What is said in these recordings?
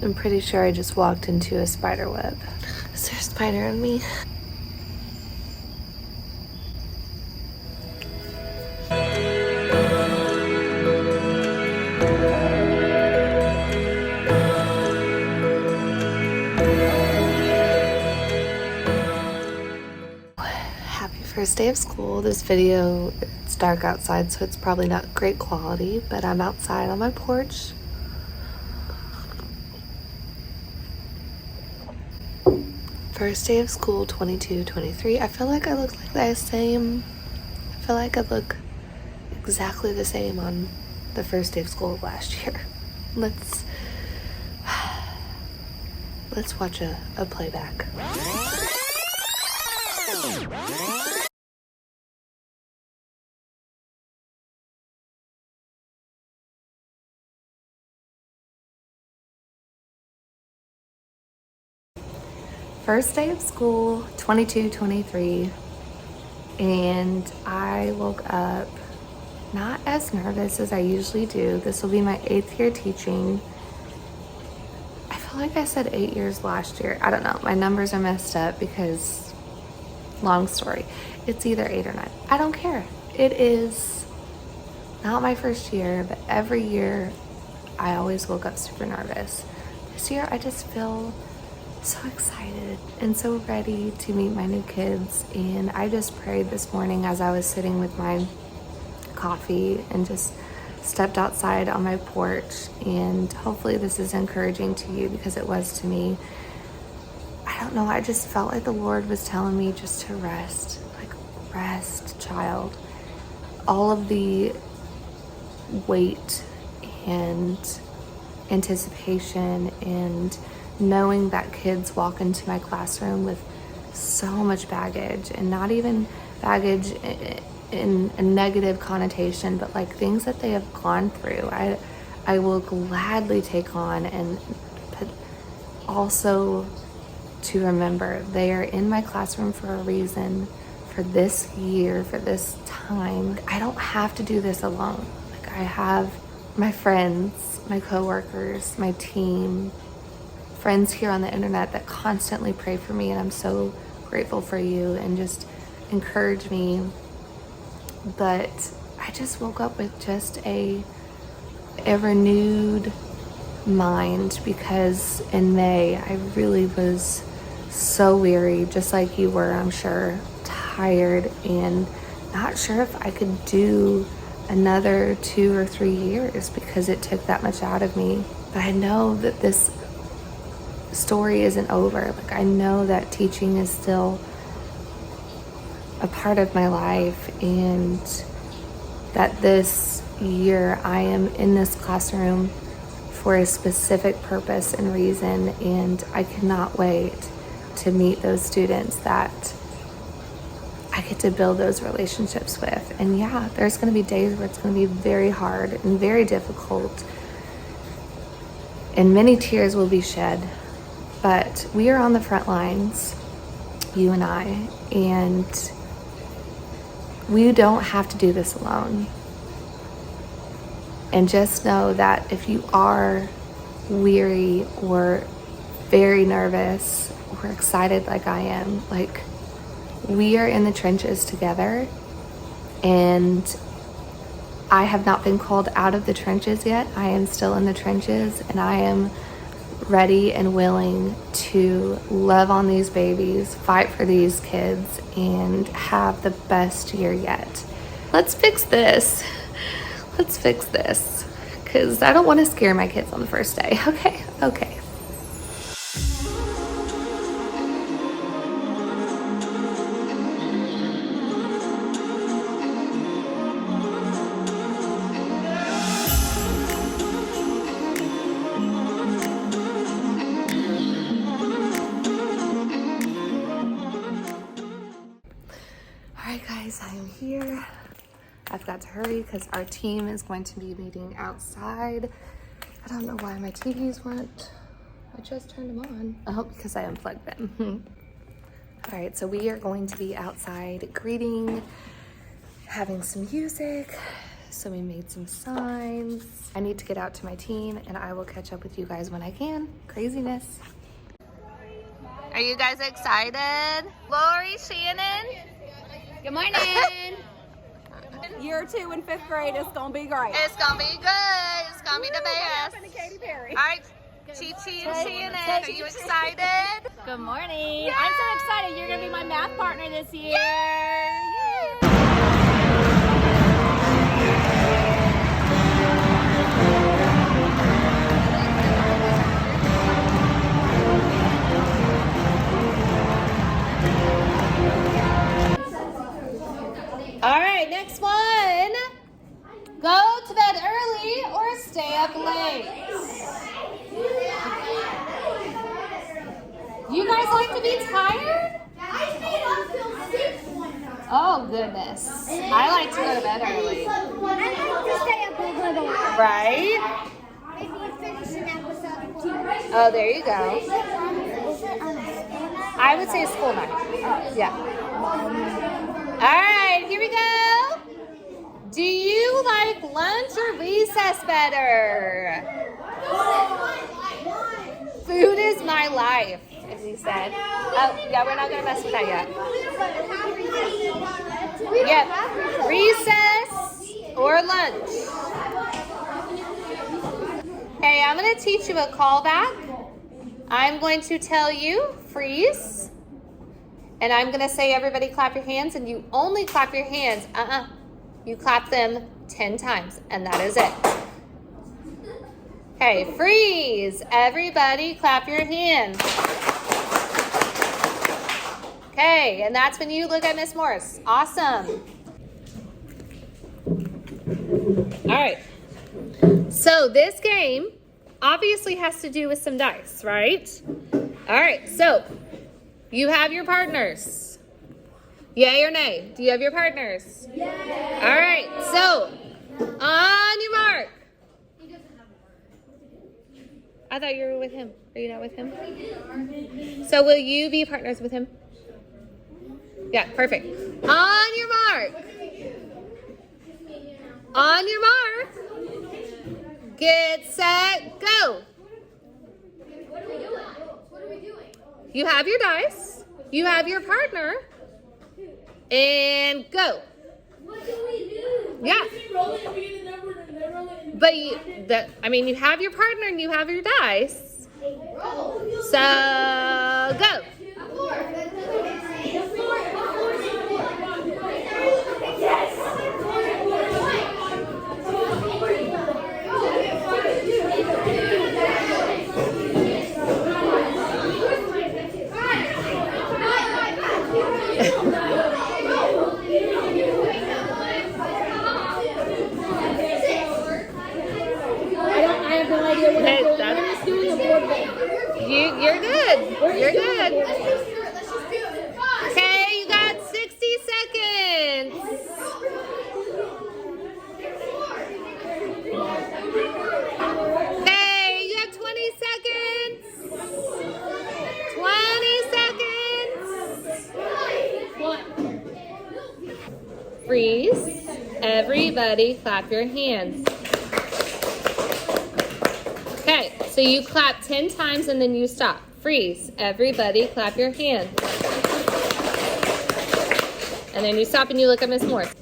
I'm pretty sure I just walked into a spider web. Is there a spider in me? Happy first day of school. This video, it's dark outside, so it's probably not great quality, but I'm outside on my porch. First day of school, 22-23. I feel like I look like the same. I feel like I look exactly the same on the first day of school of last year. Let's watch a playback. First day of school, 22-23, and I woke up not as nervous as I usually do. This will be my 8th year teaching. I feel like I said 8 years last year. I don't know. My numbers are messed up because, long story, it's either 8 or 9. I don't care. It is not my first year, but every year I always woke up super nervous. This year I just feel so excited and so ready to meet my new kids. And I just prayed this morning as I was sitting with my coffee and just stepped outside on my porch, and hopefully this is encouraging to you because it was to me. I don't know, I just felt like the Lord was telling me just to rest, like rest, child. All of the weight and anticipation and knowing that kids walk into my classroom with so much baggage, and not even baggage in a negative connotation, but like things that they have gone through, I will gladly take on. And but also to remember they are in my classroom for a reason, for this year, for this time. I don't have to do this alone. Like, I have my friends, my coworkers, my team, friends here on the internet that constantly pray for me, and I'm so grateful for you and just encourage me. But I just woke up with just a renewed mind, because in May I really was so weary, just like you were, I'm sure, tired and not sure if I could do another 2 or 3 years because it took that much out of me. But I know that this story isn't over. Like, I know that teaching is still a part of my life, and that this year I am in this classroom for a specific purpose and reason, and I cannot wait to meet those students that I get to build those relationships with. And yeah, there's going to be days where it's going to be very hard and very difficult, and many tears will be shed. But we are on the front lines, you and I, and we don't have to do this alone. And just know that if you are weary or very nervous or excited like I am, like, we are in the trenches together, and I have not been called out of the trenches yet. I am still in the trenches, and I am ready and willing to love on these babies, fight for these kids, and have the best year yet. Let's fix this. Let's fix this, because I don't want to scare my kids on the first day. Okay. Alright guys, I am here. I've got to hurry because our team is going to be meeting outside. I don't know why my TVs went. I just turned them on. I hope because I unplugged them. Alright, so we are going to be outside greeting, having some music, So we made some signs. I need to get out to my team and I will catch up with you guys when I can. Craziness. Are you guys excited? Lori, Shannon? Good morning. Year 2 in 5th grade is gonna be great. It's gonna be good. It's gonna be the best. To Katy Perry. All right, Chi Chi and Shannon, are you excited? Good morning. Yay! I'm so excited. You're gonna be my math partner this year. Yay! All right, next one. Go to bed early or stay up late. You guys like to be tired? Oh, goodness. I like to go to bed early. I like to stay up a little. Right? Maybe finish an episode too. Oh, there you go. Is it on a school night? I would say school night. Yeah. All right, here we go. Do you like lunch or recess better? Food is my life, as he said. Oh, yeah, we're not going to mess with that yet. Yep, recess or lunch. Hey, I'm going to teach you a callback. I'm going to tell you, freeze. And I'm going to say, everybody clap your hands, and you only clap your hands. You clap them 10 times, and that is it. Okay, freeze. Everybody clap your hands. Okay, and that's when you look at Miss Morris. Awesome. All right. So this game obviously has to do with some dice, right? All right, so you have your partners. Yay or nay? Do you have your partners? Yay. All right, so on your mark. I thought you were with him. Are you not with him? So will you be partners with him? Yeah, perfect. On your mark. On your mark. Get set, go. You have your dice. You have your partner. And go. What do we do? Yeah. But you have your partner and you have your dice. So go. You're good. You're good. Okay, you got 60 seconds. Okay, you have 20 seconds. 20 seconds. Freeze. Everybody clap your hands. Okay, so you clap 10 times and then you stop. Freeze. Everybody clap your hands. And then you stop and you look at Miss Morris.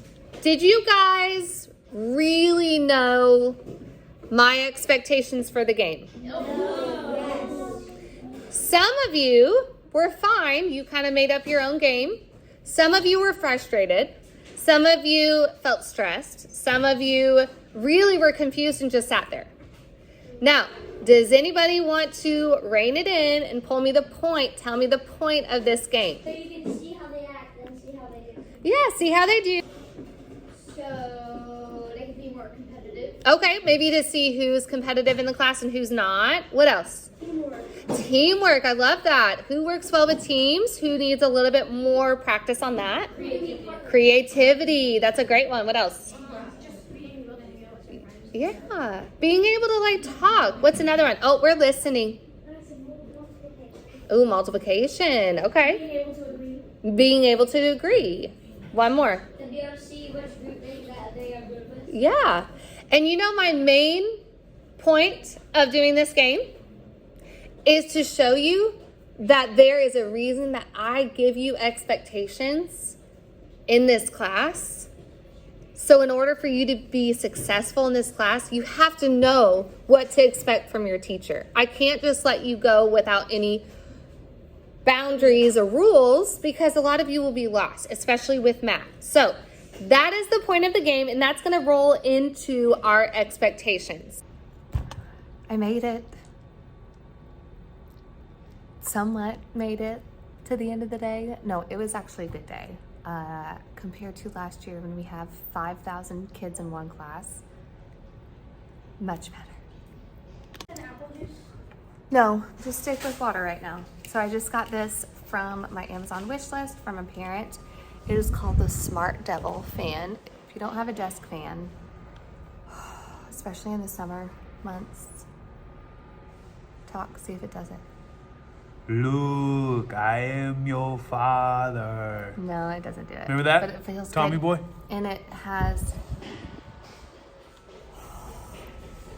Did you guys really know my expectations for the game? No. Some of you were fine. You kind of made up your own game. Some of you were frustrated. Some of you felt stressed. Some of you really were confused and just sat there. Now, does anybody want to rein it in and pull me the point? Tell me the point of this game. So you can see how they act and see how they do. Yeah, see how they do. So they can be more competitive. Okay, maybe to see who's competitive in the class and who's not. What else? Teamwork. Teamwork, I love that. Who works well with teams? Who needs a little bit more practice on that? Creativity, that's a great one. What else? Yeah, being able to talk. What's another one? Oh, we're listening. Oh, multiplication. Okay. Being able to agree. Being able to agree. One more. To be able to see which group they are good with. Yeah. And you know, my main point of doing this game is to show you that there is a reason that I give you expectations in this class. So in order for you to be successful in this class, you have to know what to expect from your teacher. I can't just let you go without any boundaries or rules, because a lot of you will be lost, especially with math. So that is the point of the game, and that's going to roll into our expectations. I made it. Somewhat made it to the end of the day. No, it was actually a good day. Compared to last year when we have 5,000 kids in one class. Much better. An apple juice. No, just stick with water right now. So I just got this from my Amazon wish list from a parent. It is called the Smart Devil fan. If you don't have a desk fan, especially in the summer months, see if it does it. Look, I am your father. No, it doesn't do it. Remember that? But it feels Tommy good. boy? And it has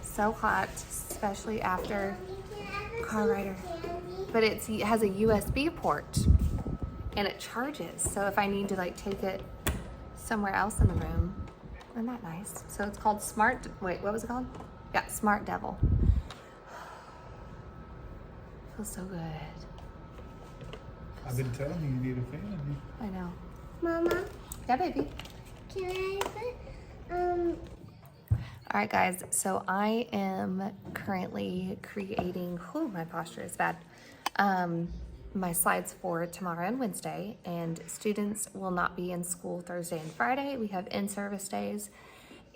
so hot, especially after car rider. But it has a USB port and it charges. So if I need to like take it somewhere else in the room, isn't that nice? So it's called what was it called? Yeah, Smart Devil. Feels so good. I've been telling you, you need a fan. I know. Mama, Yeah, baby. can I put, All right, guys, so I am currently creating, my posture is bad, my slides for tomorrow and Wednesday, and students will not be in school Thursday and Friday. We have in-service days,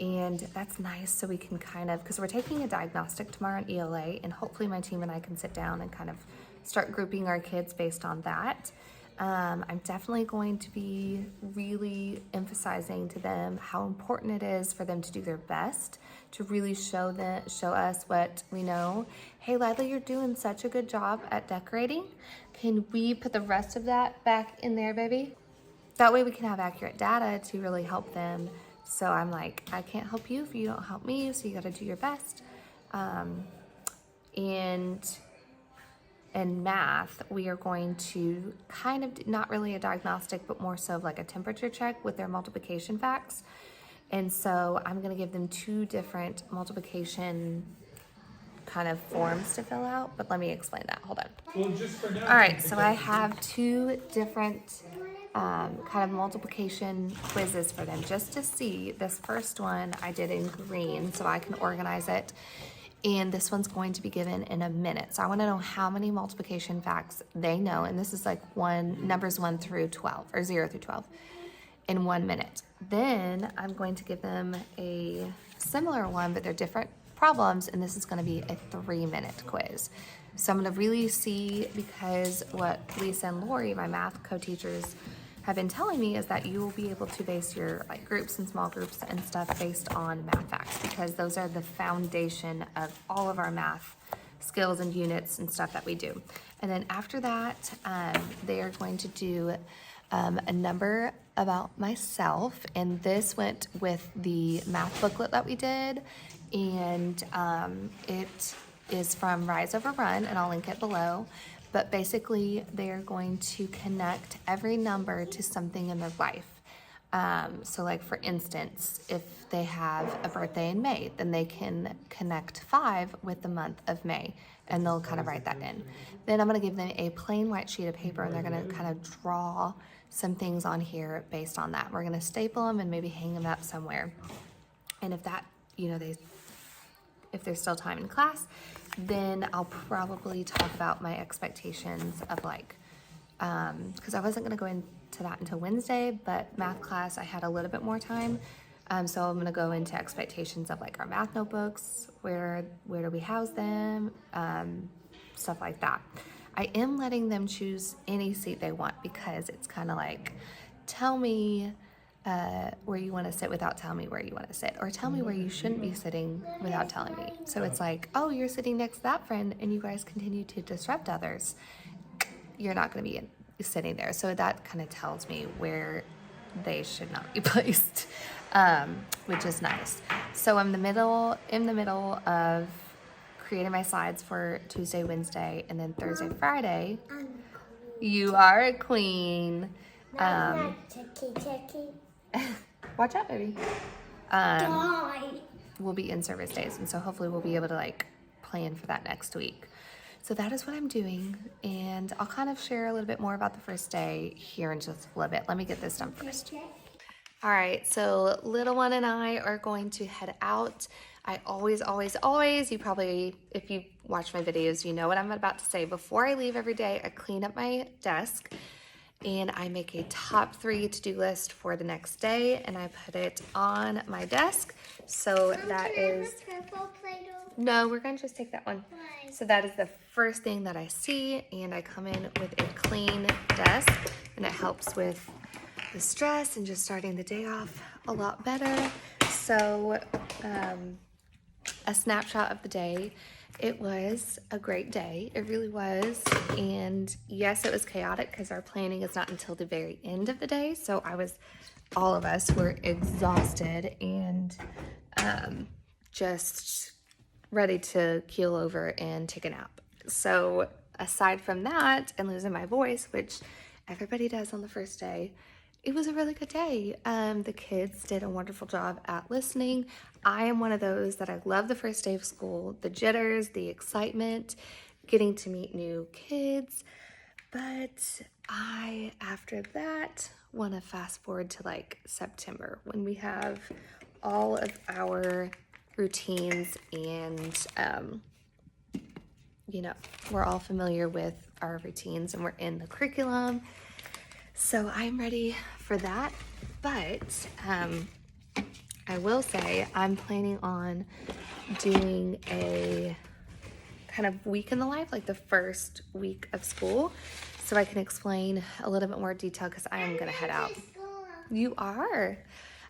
and that's nice, so we can kind of, because we're taking a diagnostic tomorrow in ELA, and hopefully my team and I can sit down and kind of start grouping our kids based on that. I'm definitely going to be really emphasizing to them how important it is for them to do their best, to really show us what we know. Hey, Lila, you're doing such a good job at decorating. Can we put the rest of that back in there, baby? That way we can have accurate data to really help them. So I'm like, I can't help you if you don't help me, so you gotta do your best. In math, we are going to kind of, not really a diagnostic, but more so of like a temperature check with their multiplication facts. And so I'm gonna give them 2 different multiplication kind of forms to fill out, but let me explain that, hold on. Well, just for now. All right, so I have 2 different kind of multiplication quizzes for them just to see. This first one I did in green so I can organize it. And this one's going to be given in a minute. So I want to know how many multiplication facts they know. And this is like numbers 1 through 12, or 0 through 12, in 1 minute. Then I'm going to give them a similar one, but they're different problems. And this is going to be a 3-minute quiz. So I'm going to really see, because what Lisa and Lori, my math co-teachers, have been telling me is that you will be able to base your like groups and small groups and stuff based on math facts, because those are the foundation of all of our math skills and units and stuff that we do. And then after that, they are going to do a number about myself, and this went with the math booklet that we did, and it is from Rise Over Run, and I'll link it below. But basically, they're going to connect every number to something in their life. So like, for instance, if they have a birthday in May, then they can connect 5 with the month of May, and they'll kind of write that in. Then I'm gonna give them a plain white sheet of paper, and they're gonna kind of draw some things on here based on that. We're gonna staple them and maybe hang them up somewhere. And if that, if there's still time in class, then I'll probably talk about my expectations of like, because I wasn't going to go into that until Wednesday, but math class, I had a little bit more time. So I'm going to go into expectations of like our math notebooks, where do we house them, stuff like that. I am letting them choose any seat they want, because it's kind of like, tell me where you want to sit without telling me where you want to sit, or tell me where you shouldn't be sitting without telling me. So it's like, oh, you're sitting next to that friend and you guys continue to disrupt others, you're not going to be sitting there. So that kind of tells me where they should not be placed, which is nice. So I'm in the middle of creating my slides for Tuesday, Wednesday, and then Thursday, Friday. You are a queen. Watch out, baby. We'll be in service days, and so hopefully we'll be able to like plan for that next week. So that is what I'm doing, and I'll kind of share a little bit more about the first day here in just a little bit. Let me get this done first. All right, so little one and I are going to head out. I always, you probably, if you watch my videos, you know what I'm about to say. Before I leave every day, I clean up my desk and I make a top 3 to-do list for the next day, and I put it on my desk. So that is, no, we're gonna just take that one. So that is the first thing that I see, and I come in with a clean desk, and it helps with the stress and just starting the day off a lot better. So a snapshot of the day. It was a great day. It really was. And yes, it was chaotic because our planning is not until the very end of the day. So all of us were exhausted and just ready to keel over and take a nap. So aside from that and losing my voice, which everybody does on the first day, it was a really good day. The kids did a wonderful job at listening. I am one of those that I love the first day of school, the jitters, the excitement, getting to meet new kids. But after that, want to fast forward to like September when we have all of our routines and, we're all familiar with our routines and we're in the curriculum. So I'm ready for that, but I will say I'm planning on doing a kind of week in the life, like the first week of school, so I can explain a little bit more detail because I am going to head out. You are.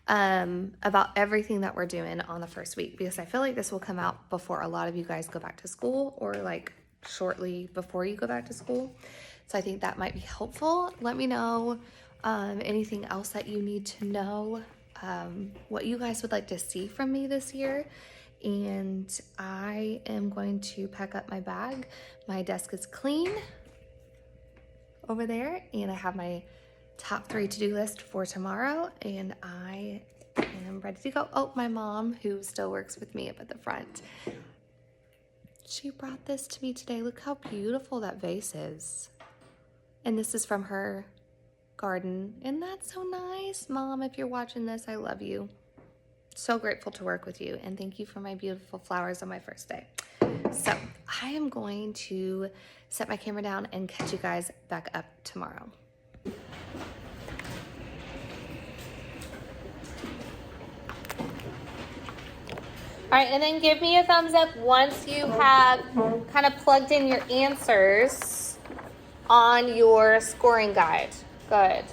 About everything that we're doing on the first week, because I feel like this will come out before a lot of you guys go back to school or like shortly before you go back to school. So I think that might be helpful. Let me know anything else that you need to know, what you guys would like to see from me this year. And I am going to pack up my bag. My desk is clean over there, and I have my top 3 to-do list for tomorrow, and I am ready to go. Oh, my mom, who still works with me up at the front, she brought this to me today. Look how beautiful that vase is. And this is from her garden. And that's so nice. Mom, if you're watching this, I love you. So grateful to work with you. And thank you for my beautiful flowers on my first day. So I am going to set my camera down and catch you guys back up tomorrow. All right, and then give me a thumbs up once you have kind of plugged in your answers on your scoring guide. Good.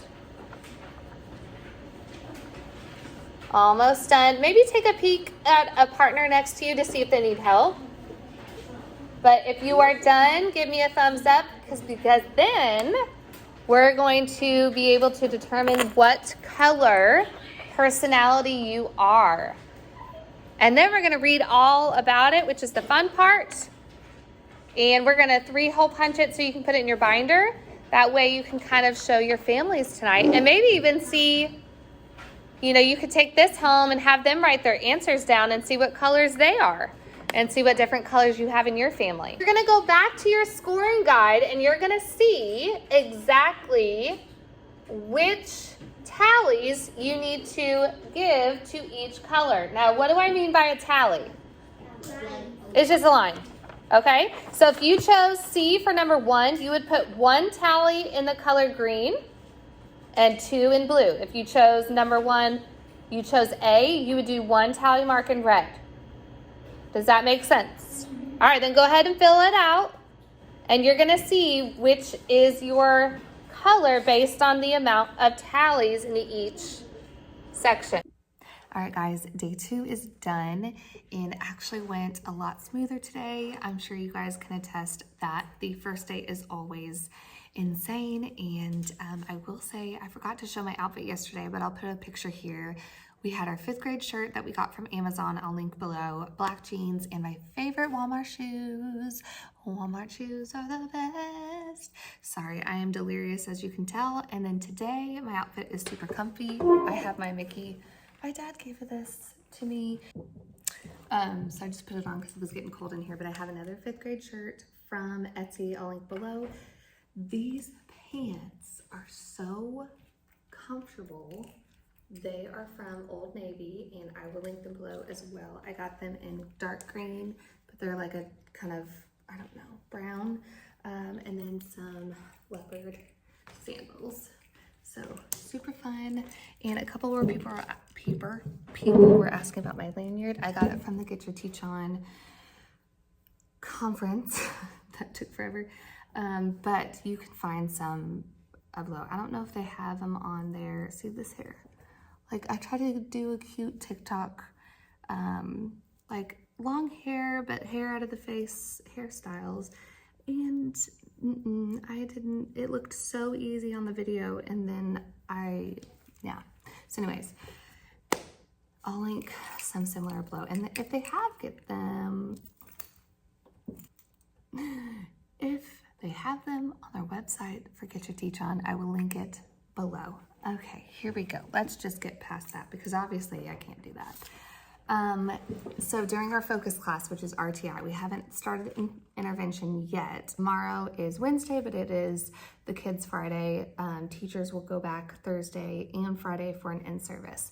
Almost done. Maybe take a peek at a partner next to you to see if they need help. But if you are done, give me a thumbs up because then we're going to be able to determine what color personality you are. And then we're going to read all about it, which is the fun part. And we're going to 3-hole punch it so you can put it in your binder. That way you can kind of show your families tonight. And maybe even see, you could take this home and have them write their answers down and see what colors they are. And see what different colors you have in your family. You're going to go back to your scoring guide and you're going to see exactly which tallies you need to give to each color. Now, what do I mean by a tally? It's just a line. Okay? So if you chose C for number 1, you would put 1 tally in the color green and 2 in blue. If you chose number 1, you chose A, you would do 1 tally mark in red. Does that make sense? All right, then go ahead and fill it out. And you're going to see which is your color based on the amount of tallies in each section. All right, guys, day 2 is done and actually went a lot smoother today. I'm sure you guys can attest that the first day is always insane. And I will say, I forgot to show my outfit yesterday, but I'll put a picture here. We had our 5th grade shirt that we got from Amazon. I'll link below. Black jeans and my favorite Walmart shoes. Walmart shoes are the best. Sorry, I am delirious as you can tell. And then today my outfit is super comfy. I have my Mickey. My dad gave this to me. So I just put it on because it was getting cold in here, but I have another 5th grade shirt from Etsy. I'll link below. These pants are so comfortable. They are from Old Navy, and I will link them below as well. I got them in dark green, but they're like a kind of, I don't know, brown, and then some leopard sandals. So super fun. And a couple more people were asking about my lanyard. I got it from the Get Your Teach On conference. That took forever. But you can find some below. I don't know if they have them on there. See this hair? Like, I try to do a cute TikTok, like long hair, but hair out of the face hairstyles. And I didn't, it looked so easy on the video. And then yeah. So anyways, I'll link some similar below. And if they have them on their website for Get Your Teach On, I will link it below. Okay, here we go. Let's just get past that because obviously I can't do that. So during our focus class, which is RTI, we haven't started intervention yet. Tomorrow is Wednesday, but it is the Kids Friday. Teachers will go back Thursday and Friday for an in-service.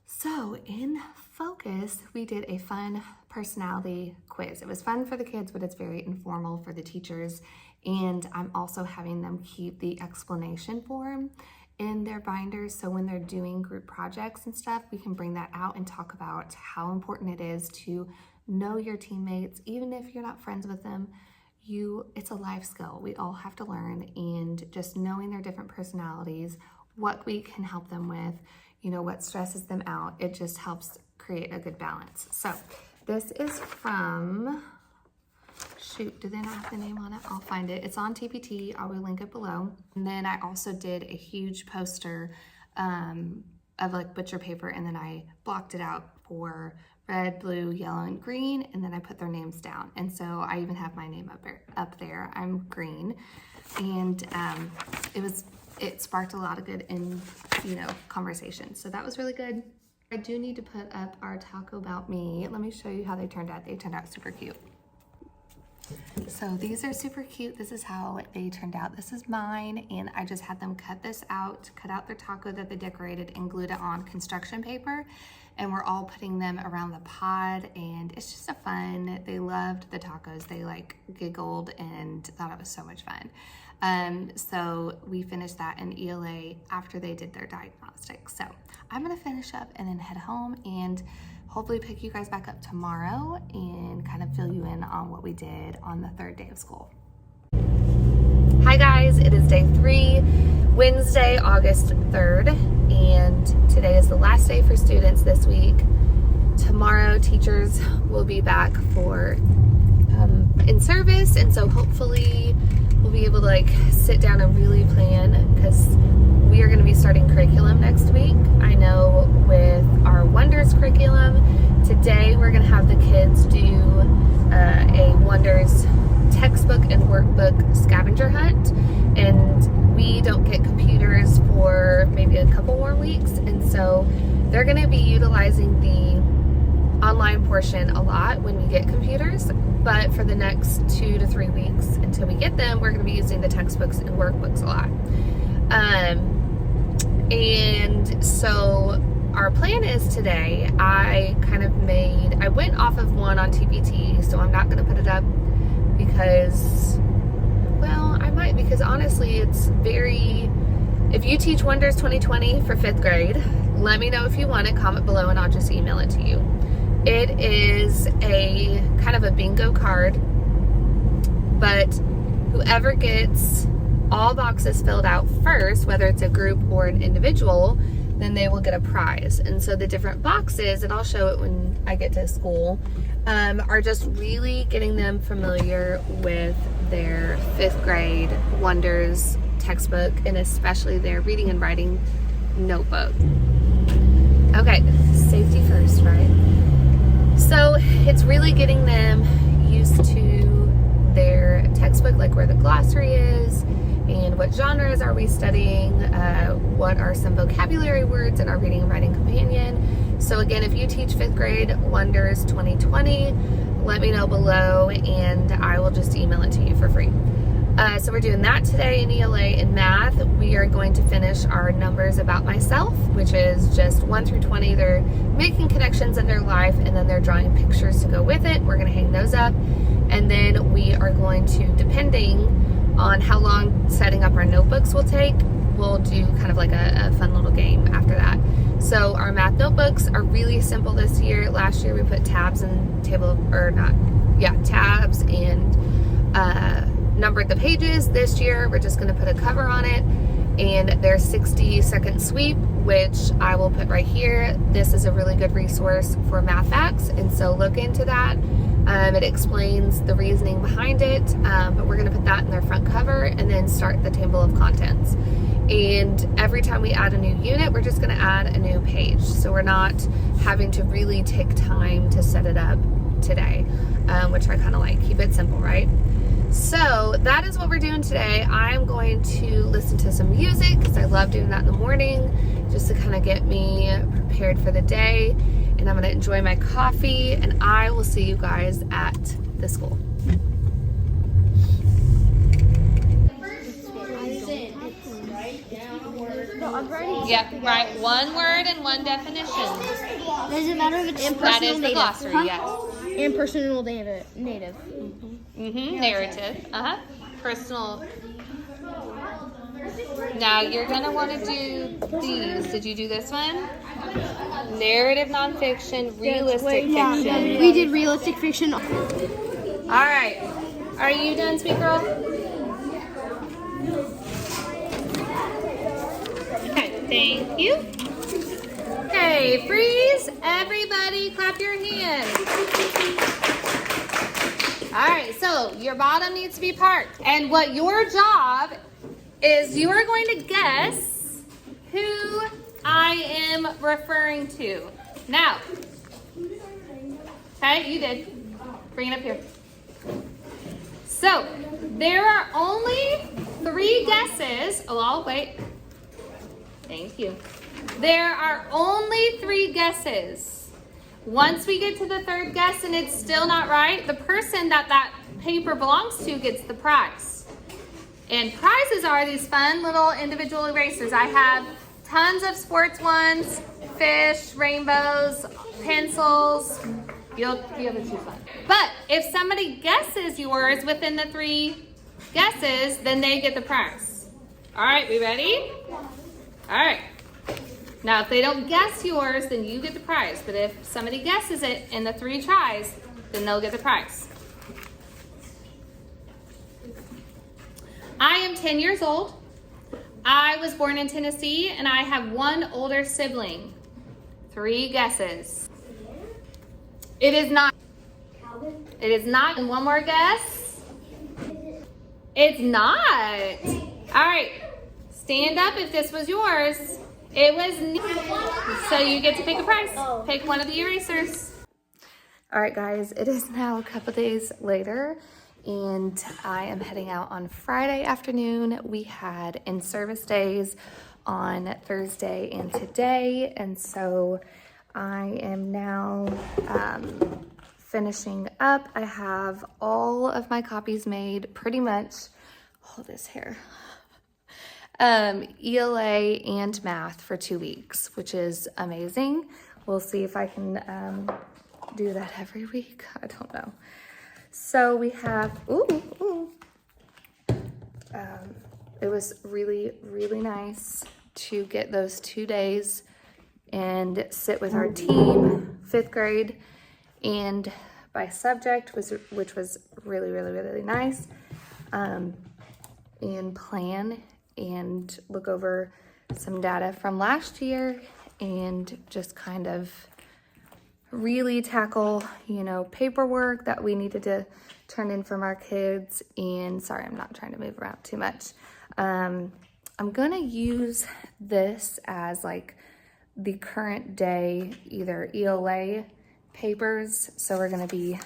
So in focus, we did a fun personality quiz. It was fun for the kids, but it's very informal for the teachers. And I'm also having them keep the explanation form in their binders, so when they're doing group projects and stuff, we can bring that out and talk about how important it is to know your teammates. Even if you're not friends with them, it's a life skill we all have to learn, and just knowing their different personalities, what we can help them with, what stresses them out, it just helps create a good balance. So this is from, shoot, do they not have the name on it? I'll find it. It's on TPT. I will link it below. And then I also did a huge poster of like butcher paper, and then I blocked it out for red, blue, yellow, and green, and then I put their names down. And so I even have my name up there. I'm green. And it sparked a lot of good conversation. So that was really good. I do need to put up our Taco About Me. Let me show you how they turned out. They turned out super cute. So these are super cute. This is how they turned out. This is mine, and I just had them cut out their taco that they decorated and glued it on construction paper, and we're all putting them around the pod, and it's just they loved the tacos. They like giggled and thought it was so much fun. So we finished that in ELA after they did their diagnostics. So I'm gonna finish up and then head home and hopefully pick you guys back up tomorrow and kind of fill you in on what we did on the 3rd day of school. Hi guys, it is day 3, Wednesday, August 3rd, and today is the last day for students this week. Tomorrow, teachers will be back for in service, and so hopefully we'll be able to sit down and really plan, because we are going to be starting curriculum next week. I know with our Wonders curriculum, today we're going to have the kids do a Wonders textbook and workbook scavenger hunt, and we don't get computers for maybe a couple more weeks, and so they're going to be utilizing the online portion a lot when we get computers, but for the next 2 to 3 weeks until we get them, we're going to be using the textbooks and workbooks a lot. And so our plan is today, I went off of one on TPT, so I'm not going to put it up because, well, I might, because honestly, it's if you teach Wonders 2020 for 5th grade, let me know if you want it, comment below, and I'll just email it to you. It is a kind of a bingo card, but whoever gets all boxes filled out first, whether it's a group or an individual, then they will get a prize. And so the different boxes, and I'll show it when I get to school, are just really getting them familiar with their 5th grade Wonders textbook, and especially their reading and writing notebook. Okay, safety first, right? So it's really getting them used to their textbook, like where the glossary is, and what genres are we studying, what are some vocabulary words in our reading and writing companion. So again, if you teach 5th grade Wonders 2020, let me know below and I will just email it to you for free. So we're doing that today in ELA. In math, we are going to finish our numbers about myself, which is just 1 through 20. They're making connections in their life and then they're drawing pictures to go with it. We're going to hang those up. And then we are going to, depending on how long setting up our notebooks will take, we'll do kind of like a fun little game after that. So our math notebooks are really simple this year. Last year we put tabs and tabs and numbered the pages. This year we're just going to put a cover on it, and there's 60-second sweep, which I will put right here. This is a really good resource for math facts, and so look into that. It explains the reasoning behind it, but we're going to put that in their front cover and then start the table of contents. And every time we add a new unit, we're just going to add a new page, so we're not having to really take time to set it up today, which I kind of like. Keep it simple, right? So that is what we're doing today. I'm going to listen to some music because I love doing that in the morning, just to kind of get me prepared for the day. And I'm going to enjoy my coffee, and I will see you guys at the school. Yep, right. One word and one definition. Does it matter if it's impersonal? That is the glossary, yes. Impersonal native. Narrative. Personal. Now you're gonna want to do these. Did you do this one? Narrative nonfiction, realistic fiction. We did realistic fiction. All right. Are you done, sweet girl? Okay. Thank you. Okay. Freeze. Everybody, clap your hands. All right, so your bottom needs to be parked. And what your job is, you are going to guess who I am referring to. Now, okay, you did. Bring it up here. So, there are only 3 guesses. Oh, I'll wait. Thank you. There are only 3 guesses. Once we get to the 3rd guess and it's still not right, the person that paper belongs to gets the prize. And prizes are these fun little individual erasers. I have tons of sports ones, fish, rainbows, pencils. You'll be able to choose one. But if somebody guesses yours within the 3 guesses, then they get the prize. All right, we ready? All right. Now, if they don't guess yours, then you get the prize. But if somebody guesses it in the 3 tries, then they'll get the prize. I am 10 years old. I was born in Tennessee, and I have 1 older sibling. 3 guesses. It is not. It is not. And one more guess. It's not. All right. Stand up if this was yours. It was. So you get to pick a prize. Pick one of the erasers. All right, guys. It is now a couple days later, and I am heading out on Friday afternoon. We had in-service days on Thursday and today, and so I am now finishing up. I have all of my copies made, pretty much. Hold this here. ELA and math for 2 weeks, which is amazing. We'll see if I can do that every week. I don't know. So we have, it was really, really nice to get those 2 days and sit with our team, 5th grade, and by subject, which was really, really, really nice, and plan and look over some data from last year and just kind of really tackle, paperwork that we needed to turned in from our kids. And sorry, I'm not trying to move around too much. I'm gonna use this as like the current day, either ELA papers. So we're gonna be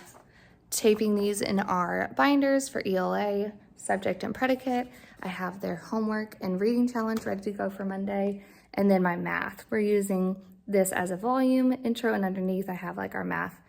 taping these in our binders for ELA, subject and predicate. I have their homework and reading challenge ready to go for Monday. And then my math, we're using this as a volume intro, and underneath I have like our math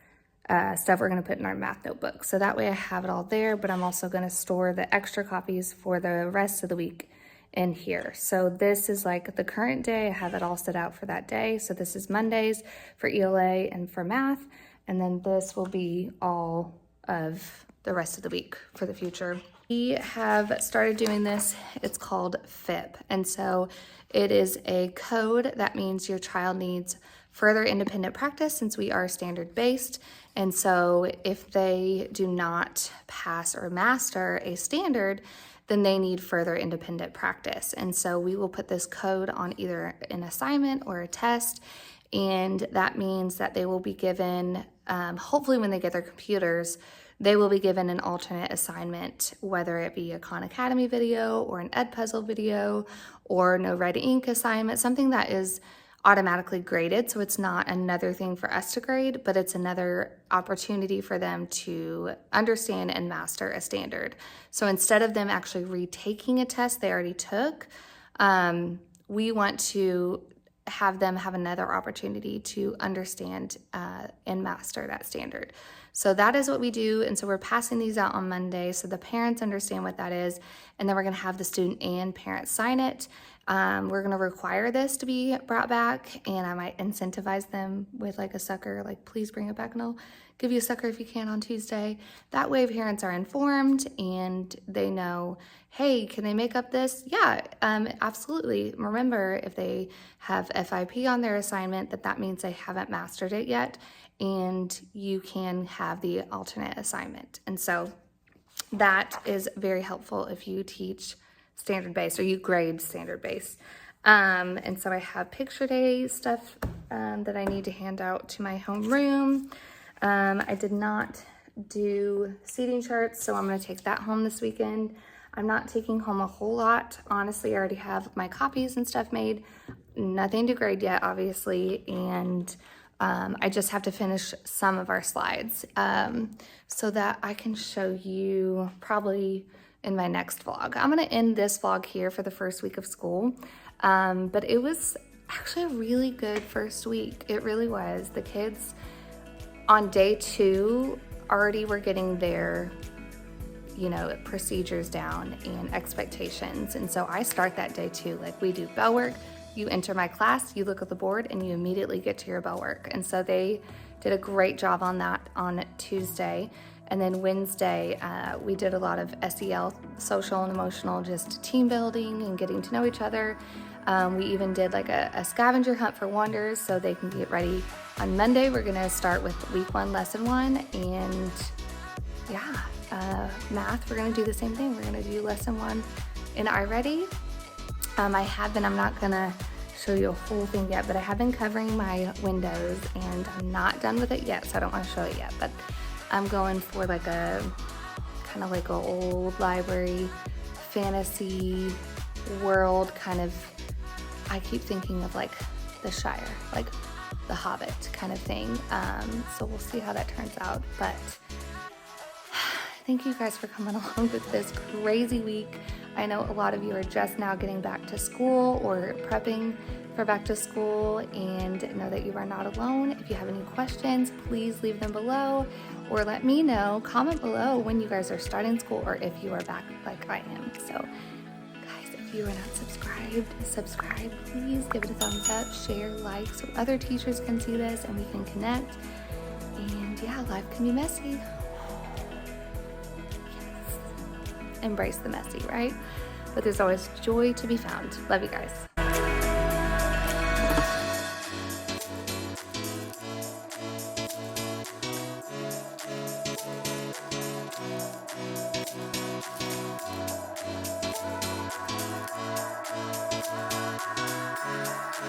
stuff we're gonna put in our math notebook. So that way I have it all there, but I'm also gonna store the extra copies for the rest of the week in here. So this is like the current day. I have it all set out for that day. So this is Mondays for ELA and for math. And then this will be all of the rest of the week for the future. We have started doing this. It's called FIP. And so it is a code that means your child needs further independent practice since we are standard based. And so if they do not pass or master a standard, then they need further independent practice. And so we will put this code on either an assignment or a test. And that means that they will be given, hopefully when they get their computers, they will be given an alternate assignment, whether it be a Khan Academy video or an Ed Puzzle video or no red ink assignment, something that is automatically graded. So it's not another thing for us to grade, but it's another opportunity for them to understand and master a standard. So instead of them actually retaking a test they already took, we want to have them have another opportunity to understand and master that standard. So that is what we do. And so we're passing these out on Monday so the parents understand what that is. And then we're gonna have the student and parents sign it. We're gonna require this to be brought back, and I might incentivize them with like a sucker, like please bring it back and I'll give you a sucker if you can on Tuesday. That way parents are informed and they know, hey, can they make up this? Yeah, absolutely. Remember, if they have FIP on their assignment, that means they haven't mastered it yet, and you can have the alternate assignment. And so that is very helpful if you teach standard based or you grade standard based. And so I have picture day stuff that I need to hand out to my homeroom. I did not do seating charts, so I'm going to take that home this weekend. I'm not taking home a whole lot. Honestly, I already have my copies and stuff made. Nothing to grade yet, obviously, and I just have to finish some of our slides so that I can show you probably in my next vlog. I'm going to end this vlog here for the first week of school, but it was actually a really good first week. It really was. The kids on day 2 already were getting their procedures down and expectations. And so I start that day 2, like we do bell work. You enter my class, you look at the board, and you immediately get to your bell work. And so they did a great job on that on Tuesday. And then Wednesday, we did a lot of SEL, social and emotional, just team building and getting to know each other. We even did like a scavenger hunt for wonders so they can get ready. On Monday, we're gonna start with week 1, lesson 1, and yeah, math, we're gonna do the same thing. We're gonna do lesson 1 in iReady. I'm not gonna show you a whole thing yet, but I have been covering my windows and I'm not done with it yet, so I don't wanna show it yet, but I'm going for like a kind of like an old library fantasy world kind of. I keep thinking of like the Shire, like the Hobbit kind of thing. So we'll see how that turns out. But thank you guys for coming along with this crazy week. I know a lot of you are just now getting back to school or prepping for back to school, and know that you are not alone. If you have any questions, please leave them below or let me know. Comment below when you guys are starting school or if you are back like I am. So guys, if you are not subscribe, please give it a thumbs up, share, like, so other teachers can see this and we can connect. And yeah, life can be messy. Yes. Embrace the messy, right? But there's always joy to be found. Love you guys.